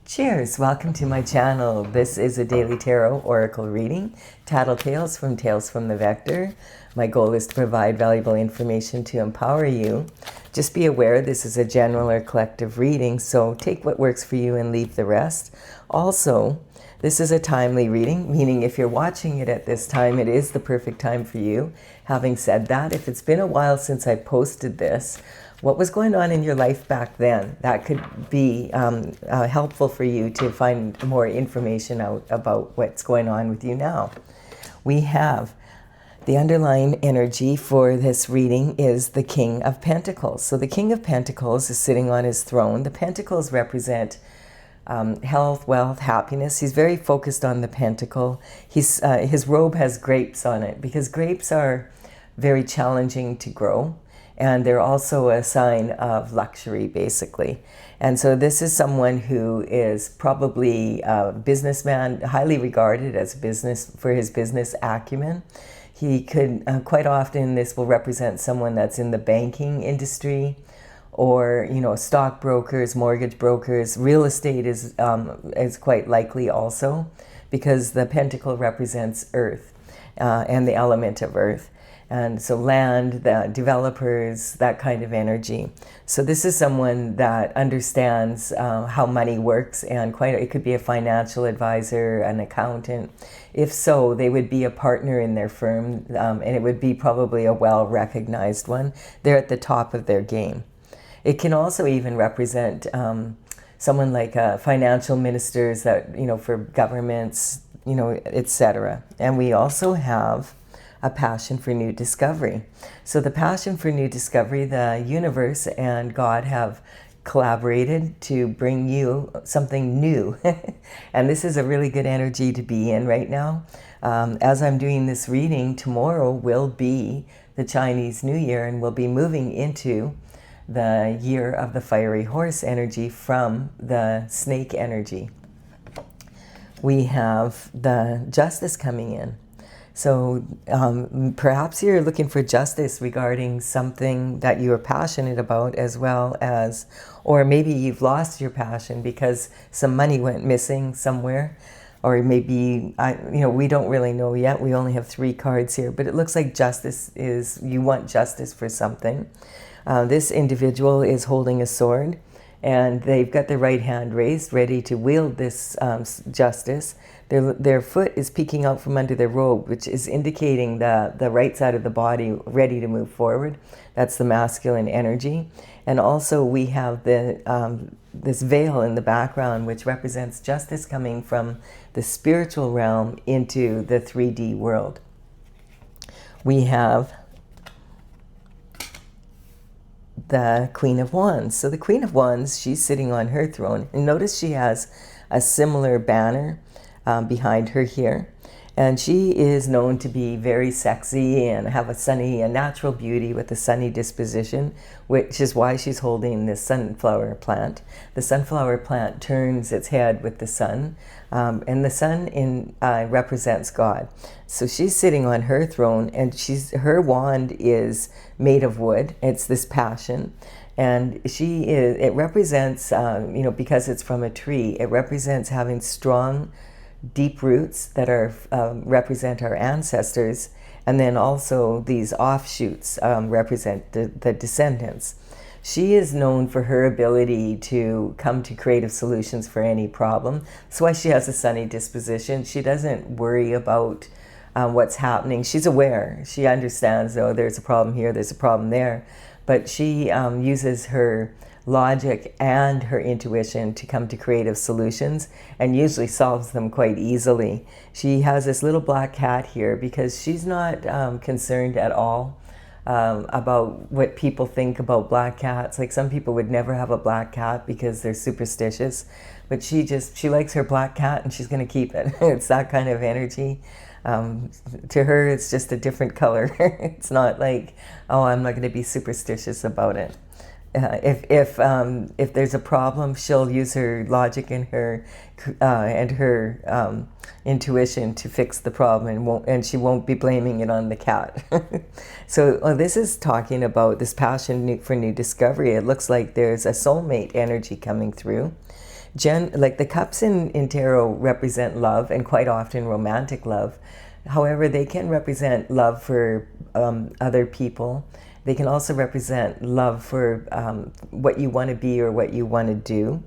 Cheers! Welcome to my channel. This is a daily tarot oracle reading, Tattle Tales from the Vector. My goal is to provide valuable information to empower you. Just be aware this is a general or collective reading, so take what works for you and leave the rest. Also, this is a timely reading, meaning if you're watching it at this time, it is the perfect time for you. Having said that, if it's been a while since I posted this, what was going on in your life back then? That could be helpful for you to find more information out about what's going on with you now. We have the underlying energy for this reading is the King of Pentacles. So the King of Pentacles is sitting on his throne. The Pentacles represent health, wealth, happiness. He's very focused on the pentacle. His robe has grapes on it because grapes are very challenging to grow. And they're also a sign of luxury, basically. And so this is someone who is probably a businessman, highly regarded as for his business acumen. He could, quite often, this will represent someone that's in the banking industry, or stockbrokers, mortgage brokers. Real estate is quite likely also, because the pentacle represents earth and the element of earth. And so land, the developers, that kind of energy. So this is someone that understands how money works, and it could be a financial advisor, an accountant. If so, they would be a partner in their firm, and it would be probably a well-recognized one. They're at the top of their game. It can also even represent someone like financial ministers that, for governments, etc. And we also have a passion for new discovery. So the passion for new discovery, the universe and God have collaborated to bring you something new. And this is a really good energy to be in right now. As I'm doing this reading, tomorrow will be the Chinese New Year, and we'll be moving into the year of the fiery horse energy from the snake energy. We have the justice coming in. So perhaps you're looking for justice regarding something that you are passionate about, as well as, or maybe you've lost your passion because some money went missing somewhere, or maybe, we don't really know yet. We only have 3 cards here, but it looks like justice is, you want justice for something. This individual is holding a sword, and they've got their right hand raised, ready to wield this justice. Their foot is peeking out from under their robe, which is indicating the right side of the body ready to move forward. That's the masculine energy. And also we have this veil in the background, which represents justice coming from the spiritual realm into the 3D world. We have the Queen of Wands. So the Queen of Wands, she's sitting on her throne. And notice she has a similar banner behind her here. And she is known to be very sexy and have a natural beauty with a sunny disposition, which is why she's holding this sunflower plant. The sunflower plant turns its head with the sun, and the sun represents God. So she's sitting on her throne, and her wand is made of wood. It's this passion. And it represents, because it's from a tree, it represents having strong, deep roots that represent our ancestors, and then also these offshoots represent the descendants. She is known for her ability to come to creative solutions for any problem. That's why she has a sunny disposition. She doesn't worry about what's happening. She's aware. She understands, there's a problem here, there's a problem there. But she uses her logic and her intuition to come to creative solutions, and usually solves them quite easily. She has this little black cat here because she's not concerned at all about what people think about black cats. Like, some people would never have a black cat because they're superstitious, but she likes her black cat and she's going to keep it. It's that kind of energy. To her, it's just a different color. It's not like, oh, I'm not going to be superstitious about it. If there's a problem, she'll use her logic and her intuition to fix the problem, and she won't be blaming it on the cat. So this is talking about this passion for new discovery. It looks like there's a soulmate energy coming through, Like the cups in tarot represent love, and quite often romantic love. However, they can represent love for other people. They can also represent love for what you want to be or what you want to do.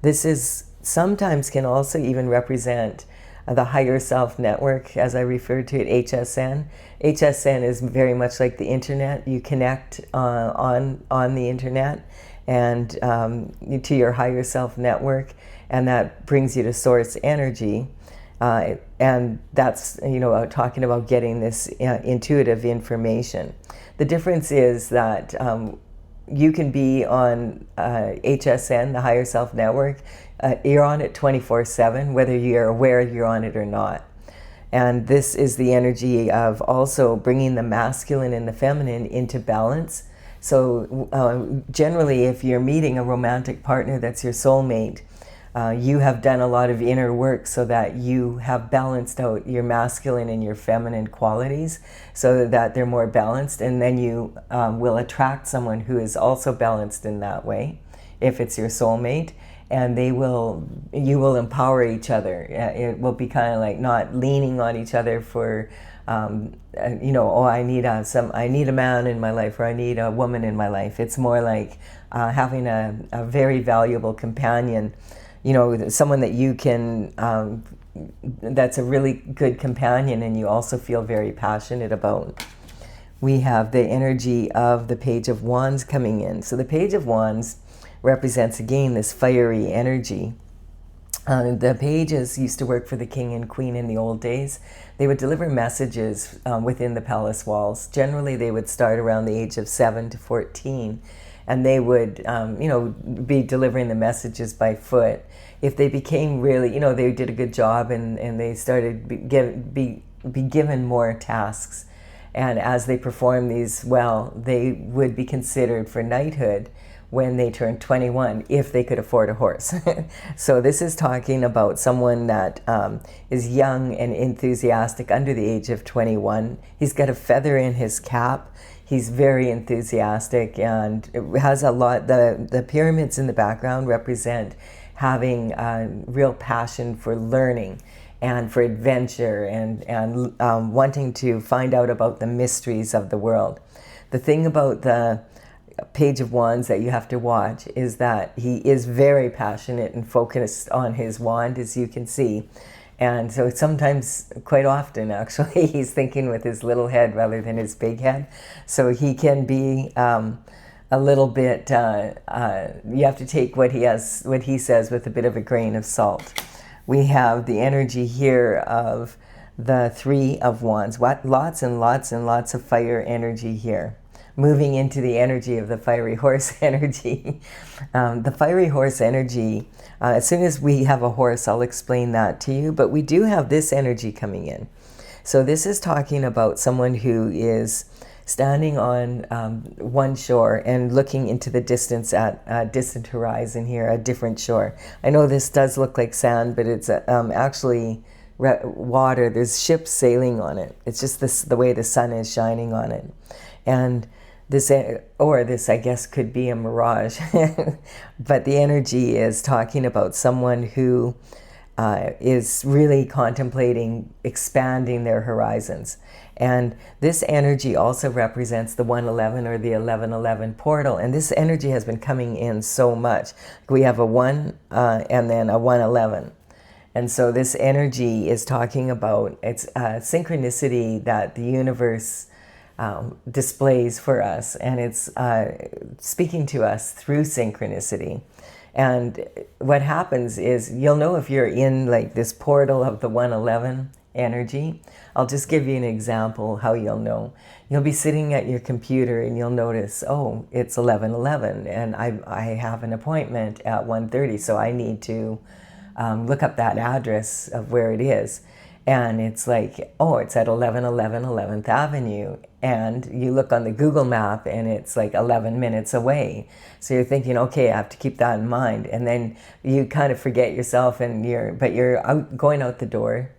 This is sometimes can also even represent the higher self network, as I referred to it, HSN. HSN is very much like the internet. You connect on the internet and to your higher self network, and that brings you to source energy. And that's, talking about getting this intuitive information. The difference is that you can be on HSN, the higher self network. You're on it 24/7, whether you're aware you're on it or not. And this is the energy of also bringing the masculine and the feminine into balance. So generally, if you're meeting a romantic partner that's your soulmate, you have done a lot of inner work so that you have balanced out your masculine and your feminine qualities so that they're more balanced, and then you will attract someone who is also balanced in that way, if it's your soulmate, and you will empower each other. It will be kind of like not leaning on each other for I need a man in my life, or I need a woman in my life. It's more like having a very valuable companion, someone that you can, that's a really good companion and you also feel very passionate about. We have the energy of the Page of Wands coming in. So the Page of Wands represents, again, this fiery energy. The pages used to work for the king and queen in the old days. They would deliver messages within the palace walls. Generally, they would start around the age of 7 to 14. And they would, be delivering the messages by foot. If they became really, they did a good job and they started be given more tasks. And as they performed these well, they would be considered for knighthood when they turned 21, if they could afford a horse. So this is talking about someone that is young and enthusiastic under the age of 21. He's got a feather in his cap. He's very enthusiastic and has a lot, the pyramids in the background represent having a real passion for learning and for adventure and wanting to find out about the mysteries of the world. The thing about the Page of Wands that you have to watch is that he is very passionate and focused on his wand, as you can see. And so sometimes, quite often actually, he's thinking with his little head rather than his big head. So he can be a little bit, you have to take what he says with a bit of a grain of salt. We have the energy here of the Three of Wands. Lots and lots and lots of fire energy here. Moving into the energy of the fiery horse energy. The fiery horse energy, as soon as we have a horse, I'll explain that to you, but we do have this energy coming in. So this is talking about someone who is standing on one shore and looking into the distance at a distant horizon here, a different shore. I know this does look like sand, but it's actually water. There's ships sailing on it. It's just the way the sun is shining on it. And this, I guess, could be a mirage. But the energy is talking about someone who is really contemplating expanding their horizons. And this energy also represents the 111 or the 1111 portal. And this energy has been coming in so much. We have a 1 and then a 111. And so this energy is talking about, it's synchronicity that the universe displays for us, and it's speaking to us through synchronicity. And what happens is, you'll know if you're in like this portal of the 111 energy. I'll just give you an example how you'll know. You'll be sitting at your computer and you'll notice, oh, it's 11:11 and I have an appointment at 1:30, so I need to look up that address of where it is. And it's like, oh, it's at 1111 11th Avenue. And you look on the Google map and it's like 11 minutes away. So you're thinking, okay, I have to keep that in mind. And then you kind of forget yourself and you're going out the door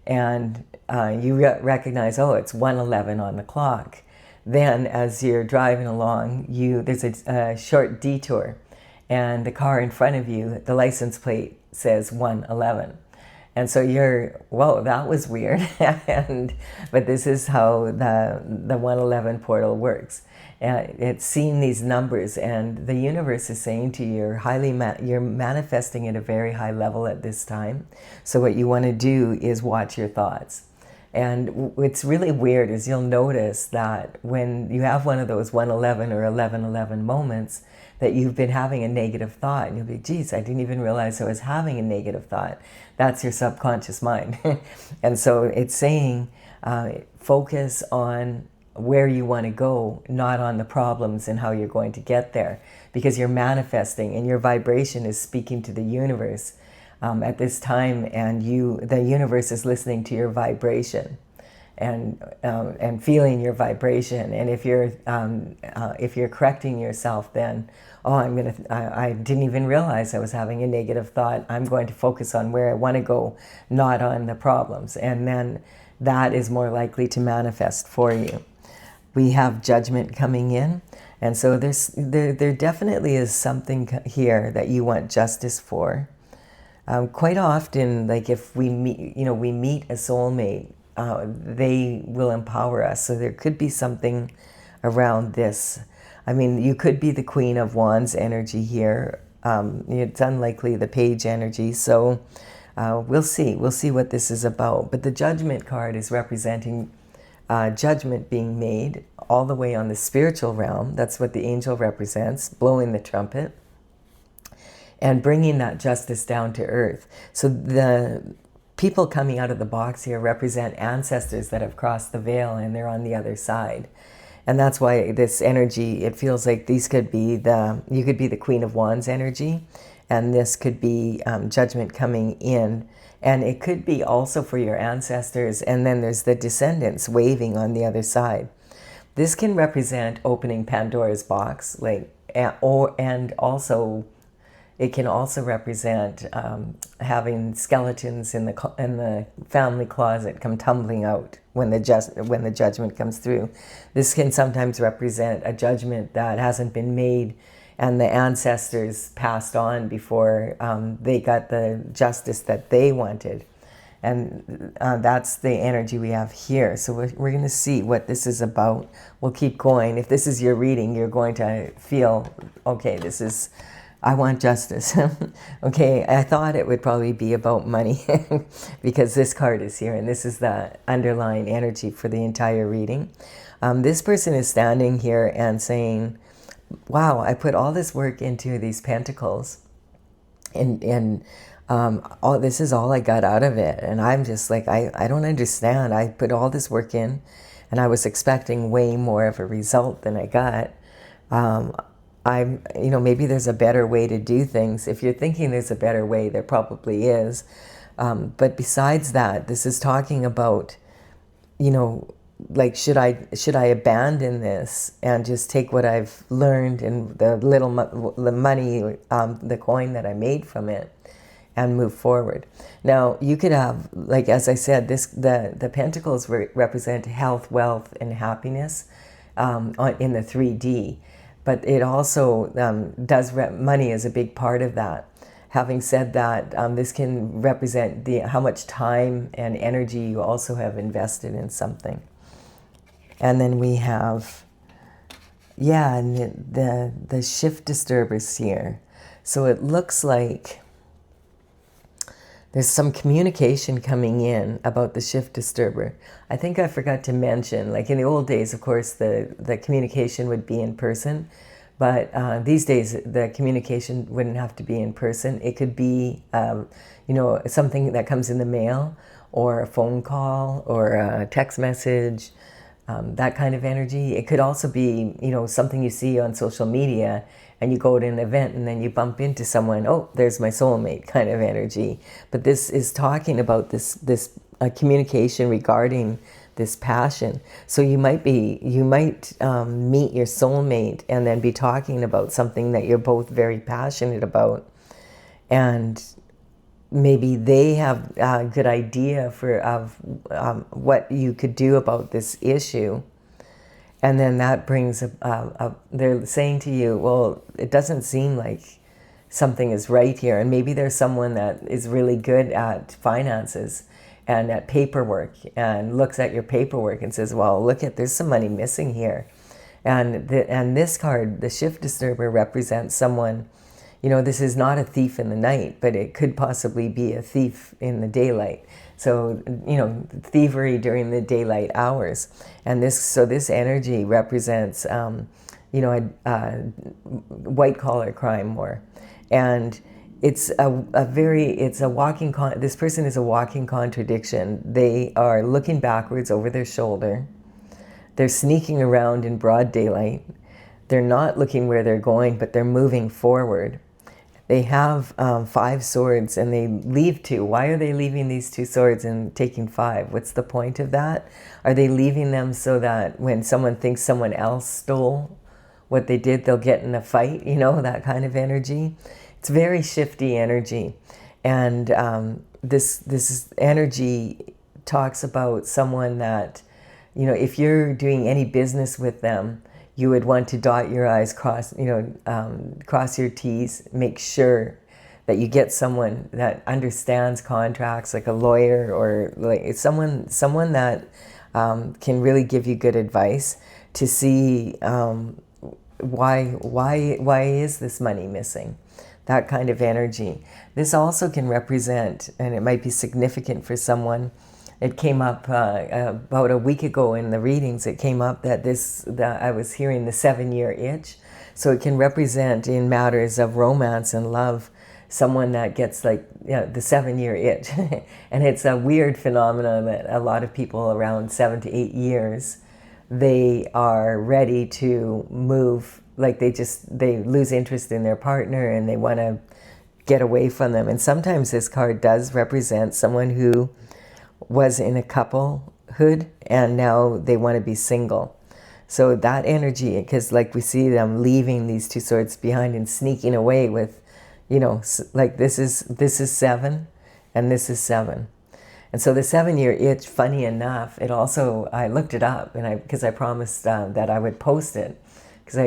and you recognize, oh, it's 1:11 on the clock. Then as you're driving along, there's a short detour. and the car in front of you, the license plate says 111. And so you're, whoa, that was weird. But this is how the 111 portal works. It's seeing these numbers, and the universe is saying to you, you're manifesting at a very high level at this time. So what you want to do is watch your thoughts. And what's really weird is you'll notice that when you have one of those 111 or 1111 moments, that you've been having a negative thought, and you'll be, geez, I didn't even realize I was having a negative thought. That's your subconscious mind. And so it's saying, focus on where you want to go, not on the problems and how you're going to get there, because you're manifesting and your vibration is speaking to the universe at this time, and the universe is listening to your vibration and feeling your vibration. And if you're correcting yourself, then I didn't even realize I was having a negative thought. I'm going to focus on where I want to go, not on the problems, and then that is more likely to manifest for you. We have judgment coming in, and so there definitely is something here that you want justice for. Quite often, like if we meet a soulmate, they will empower us. So there could be something around this. I mean, you could be the Queen of Wands energy here. It's unlikely the Page energy. So we'll see. We'll see what this is about. But the Judgment card is representing judgment being made all the way on the spiritual realm. That's what the angel represents, blowing the trumpet and bringing that justice down to earth. So the people coming out of the box here represent ancestors that have crossed the veil, and they're on the other side. And that's why this energy, it feels like you could be the Queen of Wands energy, and this could be judgment coming in. And it could be also for your ancestors, and then there's the descendants waving on the other side. This can represent opening Pandora's box, and also it can also represent having skeletons in the family closet come tumbling out when the judgment comes through. This can sometimes represent a judgment that hasn't been made, and the ancestors passed on before they got the justice that they wanted. And that's the energy we have here. So we're going to see what this is about. We'll keep going. If this is your reading, you're going to feel, okay, I want justice. Okay, I thought it would probably be about money because this card is here, and this is the underlying energy for the entire reading. This person is standing here and saying, wow, I put all this work into these pentacles, and this is all I got out of it. And I'm just like, I don't understand. I put all this work in, and I was expecting way more of a result than I got. Maybe there's a better way to do things. If you're thinking there's a better way, there probably is. But besides that, this is talking about, like, should I abandon this and just take what I've learned and the money, the coin that I made from it, and move forward. Now, you could have, like, as I said, the pentacles represent health, wealth, and happiness in the 3D. But it also money is a big part of that. Having said that, this can represent how much time and energy you also have invested in something. And then we have, the shift disturbers here. So it looks like there's some communication coming in about the shift disturber. I think I forgot to mention, like in the old days, of course, the communication would be in person, but these days the communication wouldn't have to be in person. It could be, something that comes in the mail, or a phone call, or a text message, that kind of energy. It could also be, something you see on social media, and you go to an event and then you bump into someone, oh, there's my soulmate kind of energy. But this is talking about this communication regarding this passion. So you might meet your soulmate and then be talking about something that you're both very passionate about. And maybe they have a good idea of what you could do about this issue. And then that brings they're saying to you, well, it doesn't seem like something is right here. And maybe there's someone that is really good at finances and at paperwork, and looks at your paperwork and says, well, look at, there's some money missing here. And this card, the shift disturber, represents someone, you know, this is not a thief in the night, but it could possibly be a thief in the daylight. So, you know, thievery during the daylight hours. And this energy represents, you know, a white collar crime more. And it's it's a walking, this person is a walking contradiction. They are looking backwards over their shoulder. They're sneaking around in broad daylight. They're not looking where they're going, but they're moving forward. They have 5 swords and they leave 2. Why are they leaving these 2 swords and taking 5? What's the point of that? Are they leaving them so that when someone thinks someone else stole what they did, they'll get in a fight, you know, that kind of energy? It's very shifty energy. And this energy talks about someone that, you know, if you're doing any business with them, you would want to dot your I's, cross your T's, make sure that you get someone that understands contracts, like a lawyer, or like someone that can really give you good advice to see why is this money missing? That kind of energy. This also can represent, and it might be significant for someone. It came up about a week ago in the readings. It came up that I was hearing the 7-year itch. So it can represent, in matters of romance and love, someone that gets like, you know, the 7-year itch. And it's a weird phenomenon that a lot of people around 7 to 8 years, they are ready to move. Like they lose interest in their partner and they want to get away from them. And sometimes this card does represent someone who was in a couplehood and now they want to be single. So that energy, because like we see them leaving these 2 swords behind and sneaking away with, you know, like this is 7 and this is 7. And so the 7-year itch, funny enough, it also, I looked it up and because I promised that I would post it. Because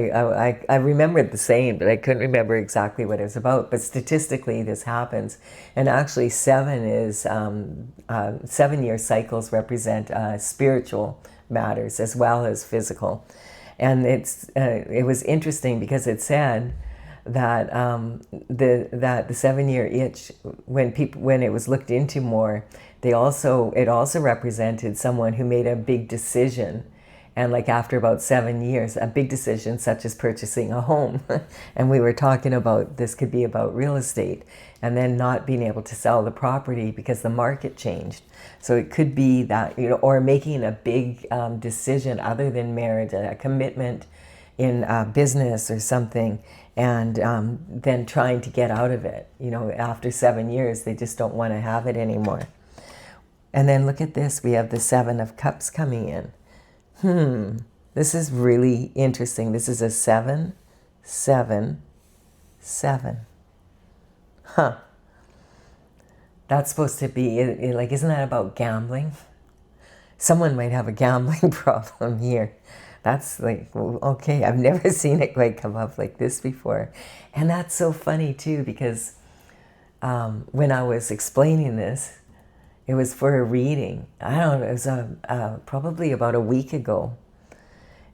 I remembered the saying, but I couldn't remember exactly what it was about. But statistically, this happens. And actually, 7-year cycles represent spiritual matters as well as physical. And it was interesting because it said that the 7-year itch, when it was looked into more, it also represented someone who made a big decision. And like after about 7 years, a big decision such as purchasing a home. And we were talking about, this could be about real estate, and then not being able to sell the property because the market changed. So it could be that, you know, or making a big decision other than marriage, a commitment in business or something, and then trying to get out of it. You know, after 7 years, they just don't want to have it anymore. And then look at this, we have the 7 of Cups coming in. This is really interesting. This is a 7, 7, 7. Huh. That's supposed to be, like, isn't that about gambling? Someone might have a gambling problem here. That's like, okay, I've never seen it quite come up like this before. And that's so funny too, because when I was explaining this, it was for a reading. I don't know, it was probably about a week ago.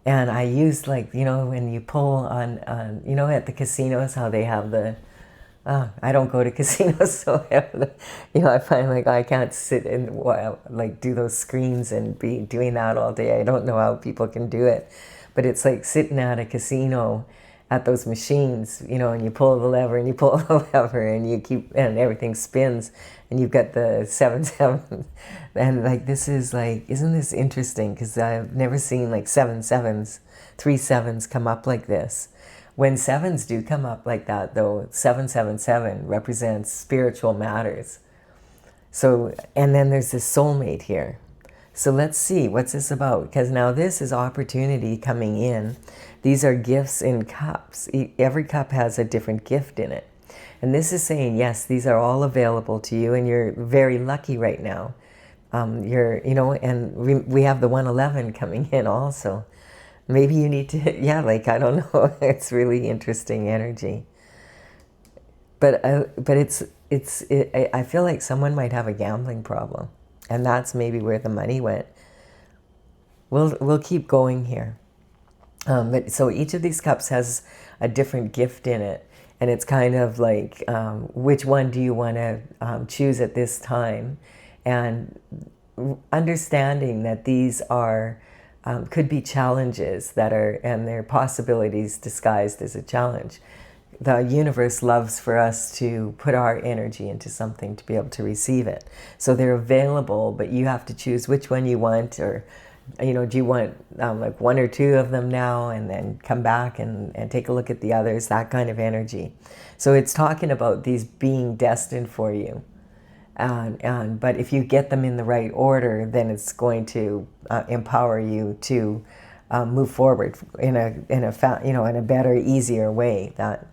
And I used, like, you know, when you pull on you know, at the casinos, how they have the, I don't go to casinos, so, you know, I find like I can't sit and like do those screens and be doing that all day. I don't know how people can do it. But it's like sitting at a casino at those machines, you know, and you pull the lever and you pull the lever and you keep, and everything spins, and you've got the 7, 7. And like, this is like, isn't this interesting? Because I've never seen like 7 7s, 3 7s come up like this. When 7s do come up like that though, 777 represents spiritual matters. So, and then there's this soulmate here. So let's see, what's this about? Because now this is opportunity coming in. These are gifts in cups. Every cup has a different gift in it. And this is saying, yes, these are all available to you, and you're very lucky right now. You know, and we have the 111 coming in also. Maybe you need to, yeah, like, I don't know. It's really interesting energy. but I feel like someone might have a gambling problem, and that's maybe where the money went. We'll keep going here. But so each of these cups has a different gift in it, and it's kind of like which one do you want to choose at this time, and understanding that these are could be challenges that are, and they're possibilities disguised as a challenge. The universe loves for us to put our energy into something to be able to receive it. So they're available, but you have to choose which one you want, or do you want like one or two of them now and then come back and take a look at the others, that kind of energy. So it's talking about these being destined for you. But if you get them in the right order, then it's going to empower you to move forward in a better, easier way. That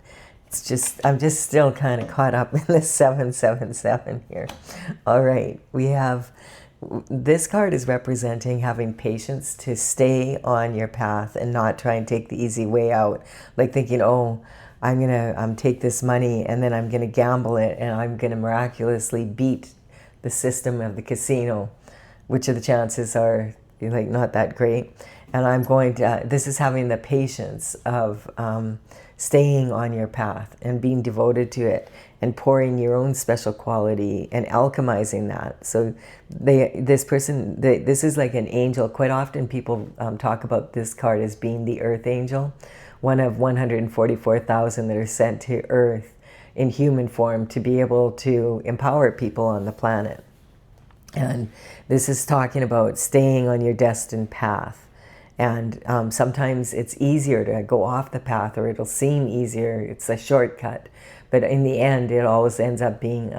it's just, I'm just still kind of caught up in the 777 here. All right, we have, this card is representing having patience to stay on your path and not try and take the easy way out, like thinking, oh, I'm gonna take this money and then I'm gonna gamble it and I'm gonna miraculously beat the system of the casino, which of the chances are like not that great. And I'm going to, this is having the patience of staying on your path and being devoted to it and pouring your own special quality and alchemizing that. So this is like an angel. Quite often people talk about this card as being the earth angel, one of 144,000 that are sent to Earth in human form to be able to empower people on the planet. And this is talking about staying on your destined path. And sometimes it's easier to go off the path, or it'll seem easier. It's a shortcut. But in the end, it always ends up being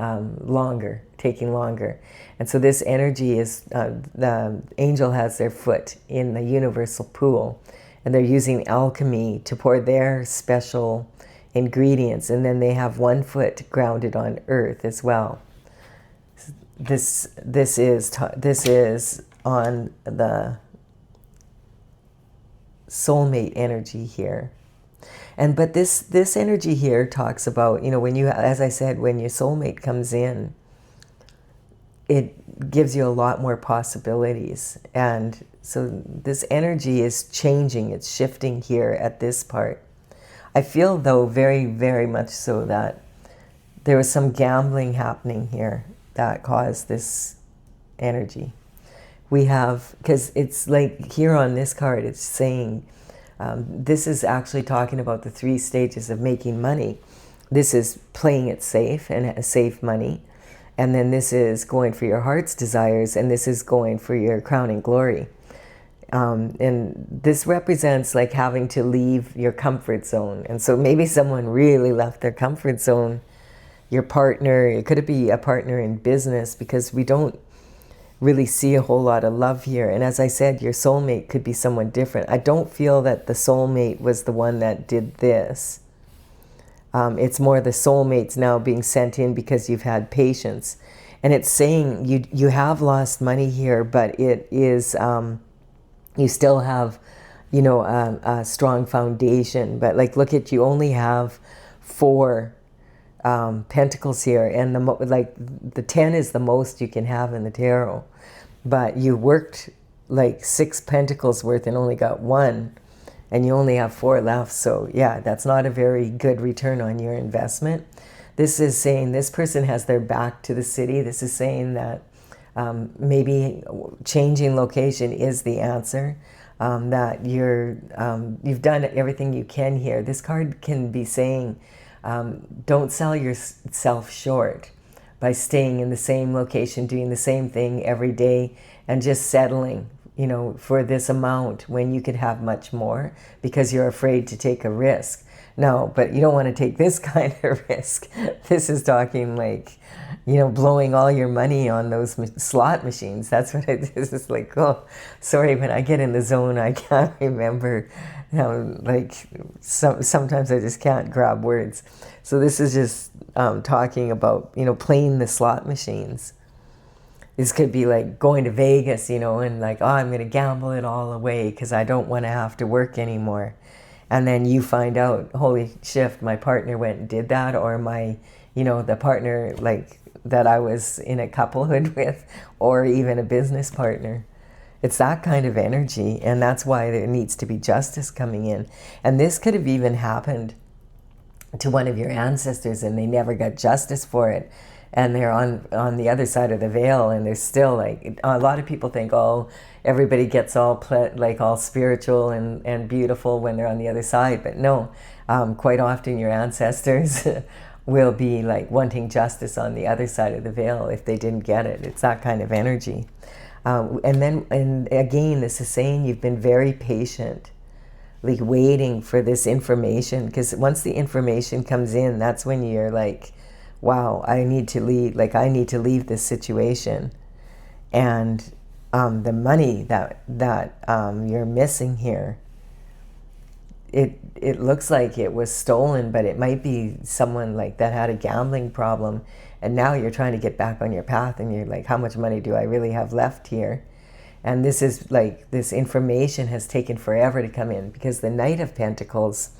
longer, taking longer. And so this energy is, the angel has their foot in the universal pool, and they're using alchemy to pour their special ingredients, and then they have one foot grounded on earth as well. This is on the soulmate energy here. But this energy here talks about, when you, as I said, when your soulmate comes in, it gives you a lot more possibilities. And so this energy is changing, it's shifting here at this part. I feel, though, very, very much so that there was some gambling happening here that caused this energy. We have, because it's like here on this card, it's saying, this is actually talking about the 3 stages of making money. This is playing it safe and safe money. And then this is going for your heart's desires, and this is going for your crowning glory. And this represents like having to leave your comfort zone. And so maybe someone really left their comfort zone, your partner, it could be a partner in business, because we don't really see a whole lot of love here. And as I said, your soulmate could be someone different. I don't feel that the soulmate was the one that did this. It's more the soulmates now being sent in because you've had patience. And it's saying you have lost money here, but it is, you still have, a strong foundation. But like, look at, you only have 4 pentacles here, and the 10 is the most you can have in the tarot. But you worked like 6 pentacles worth and only got 1. And you only have 4 left. So yeah, that's not a very good return on your investment. This is saying this person has their back to the city. This is saying that maybe changing location is the answer. That you've done everything you can here. This card can be saying, don't sell yourself short by staying in the same location, doing the same thing every day, and just settling for this amount when you could have much more because you're afraid to take a risk. No, but you don't want to take this kind of risk. This is talking like, blowing all your money on those slot machines. That's what it is. It's like, oh, sorry, when I get in the zone, I can't remember. Sometimes I just can't grab words. So this is just talking about, playing the slot machines. This could be like going to Vegas, and like, oh, I'm going to gamble it all away because I don't want to have to work anymore. And then you find out, holy shift, my partner went and did that, or my, the partner like that I was in a couplehood with, or even a business partner. It's that kind of energy, and that's why there needs to be justice coming in. And this could have even happened to one of your ancestors and they never got justice for it, and they're on the other side of the veil, and they're still like, a lot of people think, oh, everybody gets all all spiritual and beautiful when they're on the other side, but no, quite often your ancestors will be like wanting justice on the other side of the veil if they didn't get it. It's that kind of energy. And again, this is saying you've been very patient, like waiting for this information, because once the information comes in, that's when you're like, wow, I need to leave. Like, I need to leave this situation. And the money that you're missing here, it looks like it was stolen, but it might be someone like that had a gambling problem, and now you're trying to get back on your path, and you're like, how much money do I really have left here? And this is like, this information has taken forever to come in, because the Knight of Pentacles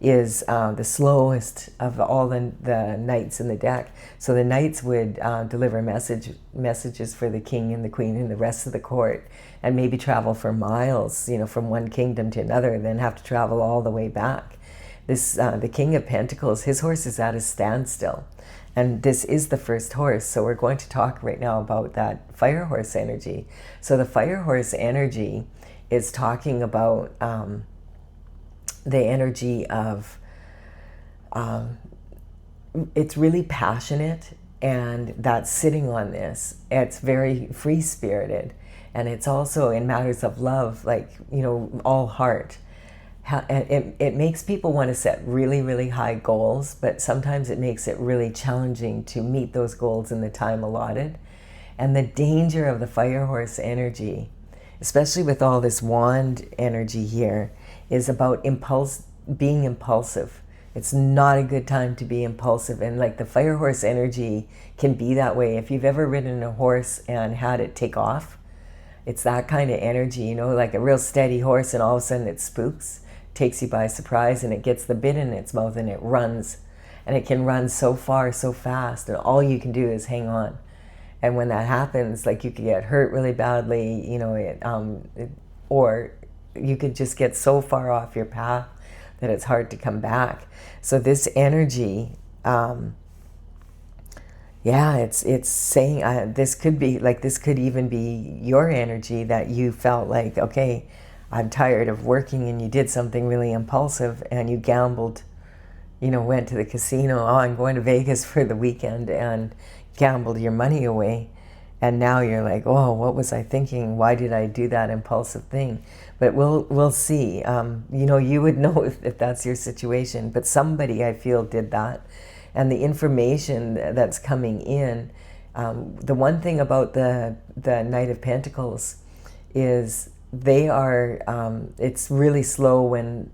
is the slowest of all the knights in the deck. So the knights would deliver messages for the king and the queen and the rest of the court, and maybe travel for miles, from one kingdom to another, and then have to travel all the way back. This the King of Pentacles, his horse is at a standstill, and this is the first horse. So we're going to talk right now about that fire horse energy. So the fire horse energy is talking about the energy of, it's really passionate, and that's sitting on this. It's very free-spirited, and it's also in matters of love, like, all heart. It makes people want to set really, really high goals, but sometimes it makes it really challenging to meet those goals in the time allotted. And the danger of the fire horse energy, especially with all this wand energy here, is about being impulsive. It's not a good time to be impulsive, and like the fire horse energy can be that way. If you've ever ridden a horse and had it take off, it's that kind of energy, like a real steady horse, and all of a sudden it spooks, takes you by surprise, and it gets the bit in its mouth and it runs. And it can run so far, so fast, and all you can do is hang on. And when that happens, like, you could get hurt really badly, or you could just get so far off your path that it's hard to come back. So this energy, it's saying, this could even be your energy, that you felt like, okay, I'm tired of working, and you did something really impulsive, and you gambled, went to the casino, oh, I'm going to Vegas for the weekend, and gambled your money away. And now you're like, oh, what was I thinking? Why did I do that impulsive thing? But we'll see. You would know if that's your situation. But somebody, I feel, did that. And the information that's coming in, the one thing about the Knight of Pentacles is they are, it's really slow when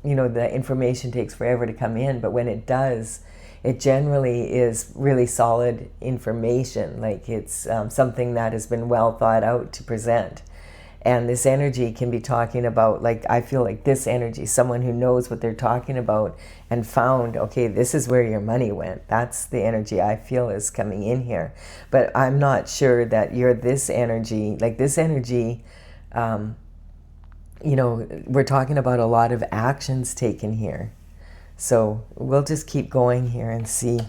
the information takes forever to come in. But when it does, it generally is really solid information, like it's something that has been well thought out to present. And this energy can be talking about, like, I feel like this energy, someone who knows what they're talking about and found, okay, this is where your money went. That's the energy I feel is coming in here. But I'm not sure that you're this energy, like this energy, we're talking about a lot of actions taken here. So we'll just keep going here and see.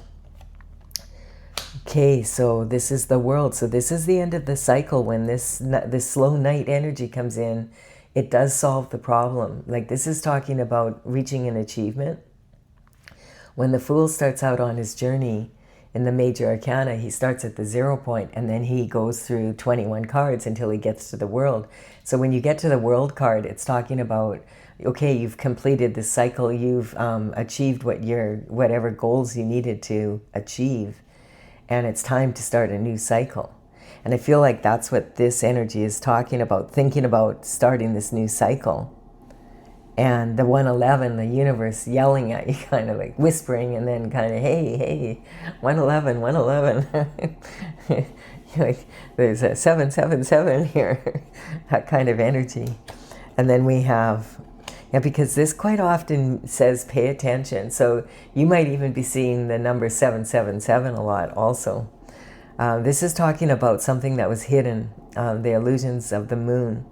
Okay, so this is the world. So this is the end of the cycle. When this slow night energy comes in, it does solve the problem. Like, this is talking about reaching an achievement. When the Fool starts out on his journey in the major arcana, he starts at the 0 point, and then he goes through 21 cards until he gets to the world. So when you get to the world card, it's talking about, okay, you've completed this cycle, you've achieved whatever goals you needed to achieve, and it's time to start a new cycle. And I feel like that's what this energy is talking about, thinking about starting this new cycle. And the 111, the universe yelling at you, kind of like whispering, and then kind of, hey, 111, 111. Like, there's a 777 here, that kind of energy. And then we have, Yeah, because this quite often says pay attention. So you might even be seeing the number 777 a lot also. This is talking about something that was hidden. The illusions of the moon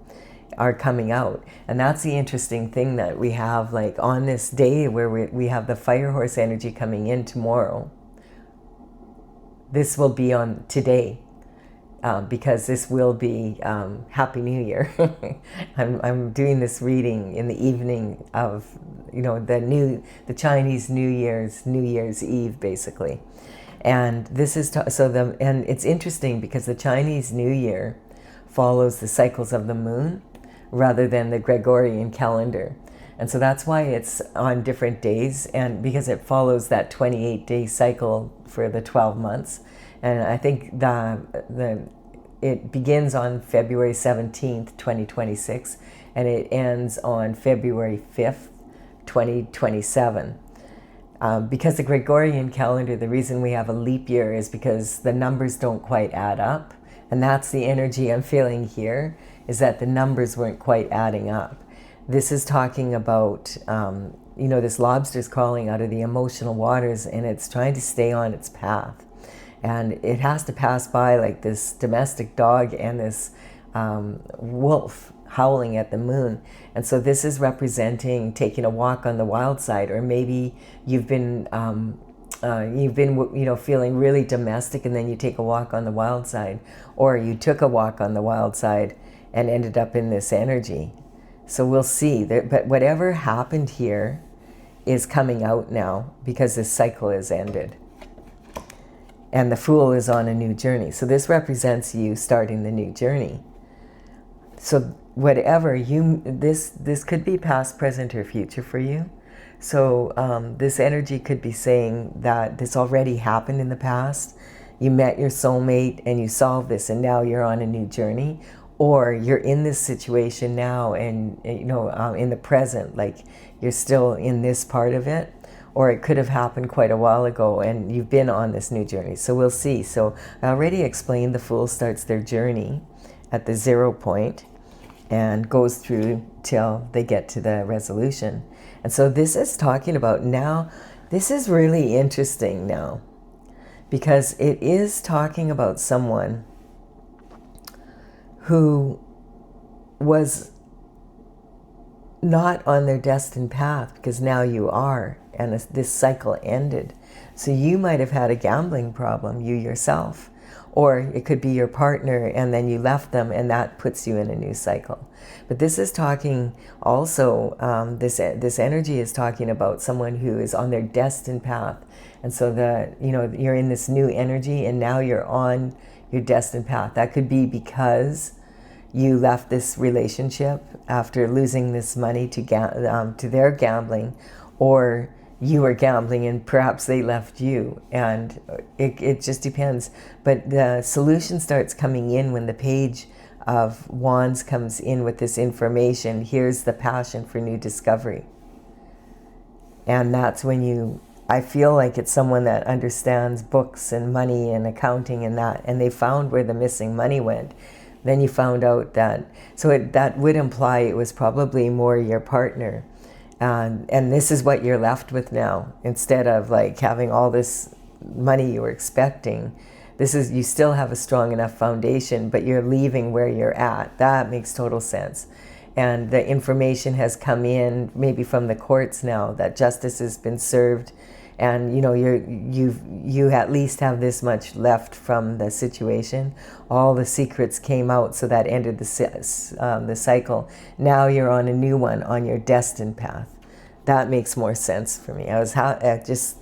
are coming out. And that's the interesting thing that we have, like on this day where we have the fire horse energy coming in tomorrow. This will be on today. Because this will be Happy New Year. I'm doing this reading in the evening of, the Chinese New Year's Eve, basically. And this is and it's interesting because the Chinese New Year follows the cycles of the moon rather than the Gregorian calendar. And so that's why it's on different days, and because it follows that 28-day cycle for the 12 months. And I think it begins on February 17th, 2026, and it ends on February 5th, 2027. Because the Gregorian calendar, the reason we have a leap year is because the numbers don't quite add up. And that's the energy I'm feeling here, is that the numbers weren't quite adding up. This is talking about, this lobster's crawling out of the emotional waters, and it's trying to stay on its path. And it has to pass by like this domestic dog and this wolf howling at the moon. And so this is representing taking a walk on the wild side, or maybe you've been feeling really domestic, and then you take a walk on the wild side, or you took a walk on the wild side and ended up in this energy. So we'll see. But whatever happened here is coming out now because this cycle has ended. And the Fool is on a new journey. So this represents you starting the new journey. So whatever this could be past, present, or future for you. So this energy could be saying that this already happened in the past. You met your soulmate and you solved this, and now you're on a new journey. Or you're in this situation now, and in the present, like you're still in this part of it. Or it could have happened quite a while ago and you've been on this new journey. So we'll see. So I already explained the Fool starts their journey at the 0 point and goes through till they get to the resolution. And so this is talking about now, this is really interesting now, because it is talking about someone who was not on their destined path, because now you are, and this cycle ended. So you might have had a gambling problem, you yourself, or it could be your partner and then you left them, and that puts you in a new cycle. But this is talking also, this energy is talking about someone who is on their destined path. And so you're in this new energy and now you're on your destined path. That could be because you left this relationship after losing this money to their gambling, or you were gambling and perhaps they left you, and it just depends. But the solution starts coming in when the Page of Wands comes in with this information. Here's the passion for new discovery. And that's when I feel like it's someone that understands books and money and accounting and that, and they found where the missing money went. Then you found out that, that would imply it was probably more your partner. And this is what you're left with now. Instead of like having all this money you were expecting, you still have a strong enough foundation, but you're leaving where you're at. That makes total sense. And the information has come in maybe from the courts now that justice has been served, and you at least have this much left from the situation. All the secrets came out, so that ended the cycle. Now you're on a new one, on your destined path. That makes more sense for me. Just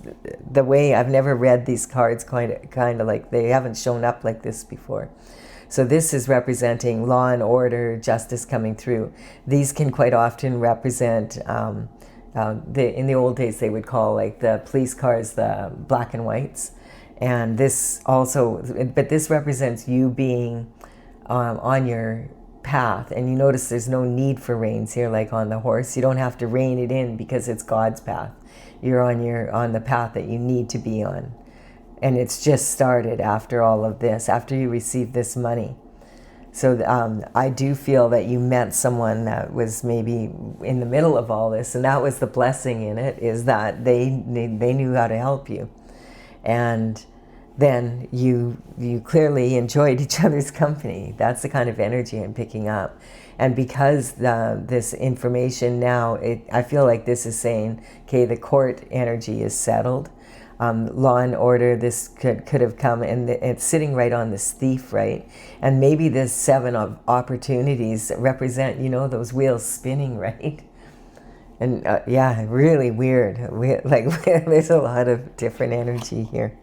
the way I've never read these cards, kind of like they haven't shown up like this before. So this is representing law and order, justice coming through. These can quite often represent, in the old days they would call like the police cars the black and whites. And this also, but this represents you being on your path. And you notice there's no need for reins here like on the horse. You don't have to rein it in because it's God's path. You're on the path that you need to be on. And it's just started after all of this, after you receive this money. So I do feel that you met someone that was maybe in the middle of all this, and that was the blessing in it, is that they knew how to help you. And then you clearly enjoyed each other's company. That's the kind of energy I'm picking up. And because this information now, I feel like this is saying, okay, the court energy is settled. Law and order, this could have come, and it's sitting right on this thief, right? And maybe this 7 of opportunities represent, those wheels spinning, right? And yeah, really weird. Like there's a lot of different energy here.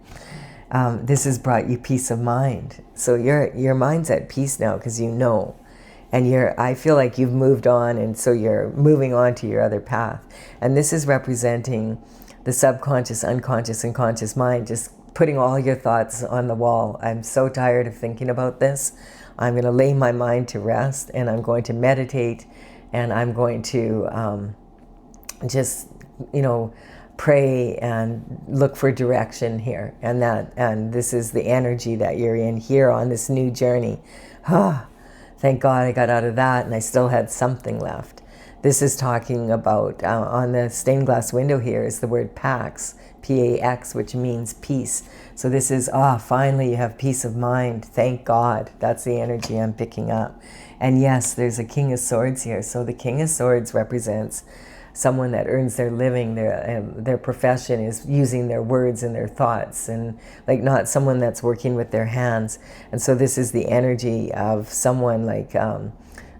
This has brought you peace of mind. So your mind's at peace now because and I feel like you've moved on, and so you're moving on to your other path. And this is representing the subconscious, unconscious, and conscious mind, just putting all your thoughts on the wall. I'm so tired of thinking about this. I'm going to lay my mind to rest, and I'm going to meditate, and I'm going to just, pray and look for direction here. And this is the energy that you're in here on this new journey. Thank God I got out of that, and I still had something left. This is talking about, on the stained glass window here is the word Pax, P-A-X, which means peace. So this is, finally you have peace of mind. Thank God. That's the energy I'm picking up. And yes, there's a King of Swords here. So the King of Swords represents someone that earns their living. Their profession is using their words and their thoughts, and like not someone that's working with their hands. And so this is the energy of someone like,